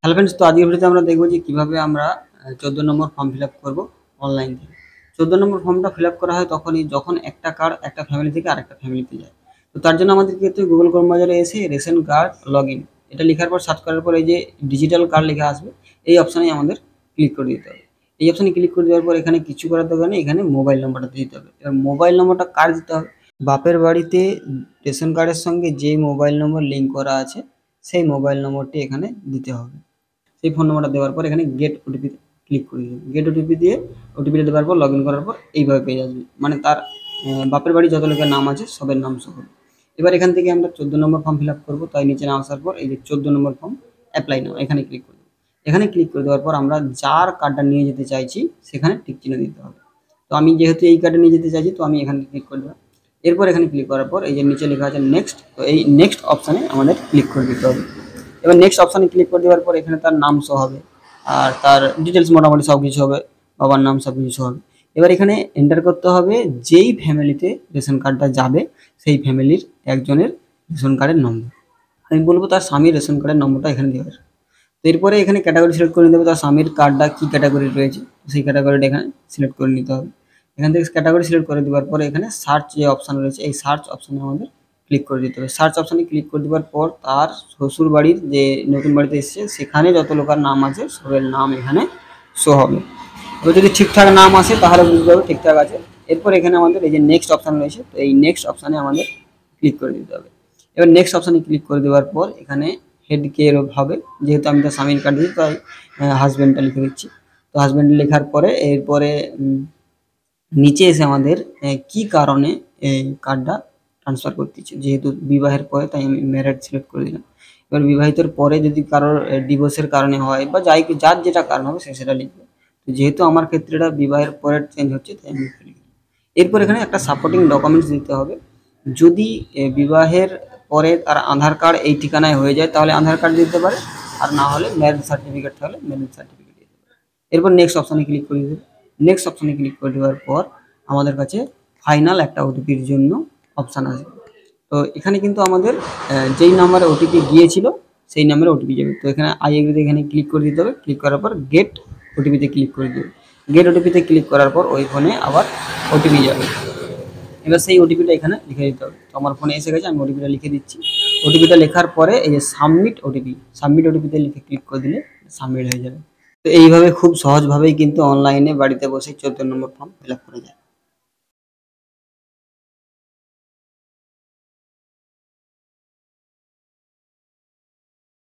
Hello friends, তো আজকের ভিডিওতে আমরা দেখবো যে কিভাবে আমরা 14 নম্বর ফর্ম ফিল আপ করবো অনলাইন থেকে। 14 নম্বর ফর্মটা ফিল আপ করা হয় তখনই যখন একটা কার্ড একটা ফ্যামিলি থেকে আরেকটা ফ্যামিলিতে যায়। তো তার জন্য আমাদের ক্ষেত্রে গুগল ক্রোম বাজারে এসে রেশন কার্ড লগ ইন এটা লেখার পর সার্চ করার পর এই যে ডিজিটাল কার্ড লেখা আসবে, এই অপশানে আমাদের ক্লিক করে দিতে হবে। এই অপশানে ক্লিক করে দেওয়ার পর এখানে কিছু করার দরকার নেই, এখানে মোবাইল নম্বরটা দিতে হবে। এবার মোবাইল নম্বরটা কার দিতে হবে? বাপের বাড়িতে রেশন কার্ডের সঙ্গে যে মোবাইল নম্বর লিঙ্ক করা আছে সেই মোবাইল নম্বরটি এখানে দিতে হবে। সেই ফোন নম্বরটা দেওয়ার পর এখানে গেট ওটিপি ক্লিক করে দেবেন। গেট ওটিপি দিয়ে ওটিপিটা দেওয়ার পর লগ ইন করার পর এইভাবে পেয়ে আসবে, মানে তার বাপের বাড়ি যত লোকের নাম আছে সবের নাম সহ। এবার এখান থেকে আমরা 14 নম্বর ফর্ম ফিল আপ করবো, তাই নিচে না আসার পর এই যে 14 নম্বর ফর্ম অ্যাপ্লাই নাও এখানে ক্লিক করে দেবো। এখানে ক্লিক করে দেওয়ার পর আমরা যার কার্ডটা নিয়ে যেতে চাইছি সেখানে টিক চিহ্ন দিতে হবে। তো আমি যেহেতু এই কার্ডে নিয়ে যেতে চাইছি তো আমি এখানে ক্লিক করে দেবো। এরপর এখানে ক্লিক করার পর এই যে নিচে লেখা আছে নেক্সট, তো এই নেক্সট অপশানে আমাদের ক্লিক করে দিতে হবে। এবার নেক্সট অপশানে ক্লিক করে দেওয়ার পর এখানে তার নাম শো হবে আর তার ডিটেলস মোটামুটি সব কিছু হবে, বাবার নাম সব কিছু হবে। এবার এখানে এন্টার করতে হবে যেই ফ্যামিলিতে রেশন কার্ডটা যাবে সেই ফ্যামিলির একজনের রেশন কার্ডের নম্বর। আমি বলবো তার স্বামীর রেশন কার্ডের নম্বরটা এখানে দেওয়ার। তো এরপরে এখানে ক্যাটাগরি সিলেক্ট করে নিতে হবে, তার স্বামীর কার্ডটা কী ক্যাটাগরি রয়েছে সেই ক্যাটাগরিটা এখানে সিলেক্ট করে নিতে হবে। এখান থেকে ক্যাটাগরি সিলেক্ট করে দেওয়ার পরে এখানে সার্চ যে অপশান রয়েছে এই সার্চ অপশানে আমাদের ক্লিক করে দিতে হবে। সার্চ অপশানে ক্লিক করে দেওয়ার পর তার শ্বশুর বাড়ির যে নতুন বাড়িতে এসেছে সেখানে যত লোকের নাম আছে সবের নাম এখানে শো হবে। তো যদি ঠিকঠাক নাম আসে তাহলে বুঝতে হবে ঠিকঠাক আছে। এরপর এখানে আমাদের এই যে নেক্সট অপশান রয়েছে, তো এই নেক্সট অপশানে আমাদের ক্লিক করে দিতে হবে। এবার নেক্সট অপশানে ক্লিক করে দেওয়ার পর এখানে হেড কেয়ার হবে, যেহেতু আমি তার স্বামীর কার্ড দিচ্ছি তাই হাজব্যান্ডটা লিখে দিচ্ছি। তো হাজব্যান্ড লেখার পরে এরপরে নিচে এসে আমাদের কি কারণে এই কার্ডটা ট্রান্সফার করতে ইচ্ছে, যেহেতু বিবাহের পরে তাই আমি ম্যারেড সিলেক্ট করে দিলাম। এবার বিবাহিতর পরে যদি কারোর ডিভোর্সের কারণে হয় বা যার যেটা কারণ হবে সে সেটা লিখবে। তো যেহেতু আমার ক্ষেত্রে এটা বিবাহের পরে চেঞ্জ হচ্ছে তাই আমি লিখলাম। এরপর এখানে একটা সাপোর্টিং ডকুমেন্টস দিতে হবে। যদি বিবাহের পরে তার আধার কার্ড এই ঠিকানায় হয়ে যায় তাহলে আধার কার্ড দিতে পারে, আর না হলে ম্যারেজ সার্টিফিকেট থাকলে ম্যারেজ সার্টিফিকেট দিতে পারে। এরপর নেক্সট অপশানে ক্লিক করে দেবে। নেক্সট অপশানে ক্লিক করে দেওয়ার পর আমাদের কাছে ফাইনাল একটা ওটিপির জন্য অপশান আসবে। তো এখানে কিন্তু আমাদের যেই নাম্বারে ওটিপি গিয়েছিল সেই নাম্বারে ওটিপি যাবে। তো এখানে আই এগ্রিতে এখানে ক্লিক করে দিতে হবে। ক্লিক করার পর গেট ওটিপিতে ক্লিক করে দেবে। গেট ওটিপিতে ক্লিক করার পর ওই ফোনে আবার ওটিপি যাবে। এবার সেই ওটিপিটা এখানে লিখে দিতে হবে। তো আমার ফোনে এসে গেছে, আমি ওটিপিটা লিখে দিচ্ছি। ওটিপিটা লেখার পরে এই যে সাবমিট ওটিপিতে লিখে ক্লিক করে দিলে সাবমিট হয়ে যাবে। তো এইভাবে খুব সহজভাবেই কিন্তু অনলাইনে বাড়িতে বসে 14 নম্বর ফর্ম ফিল আপ করা যায়।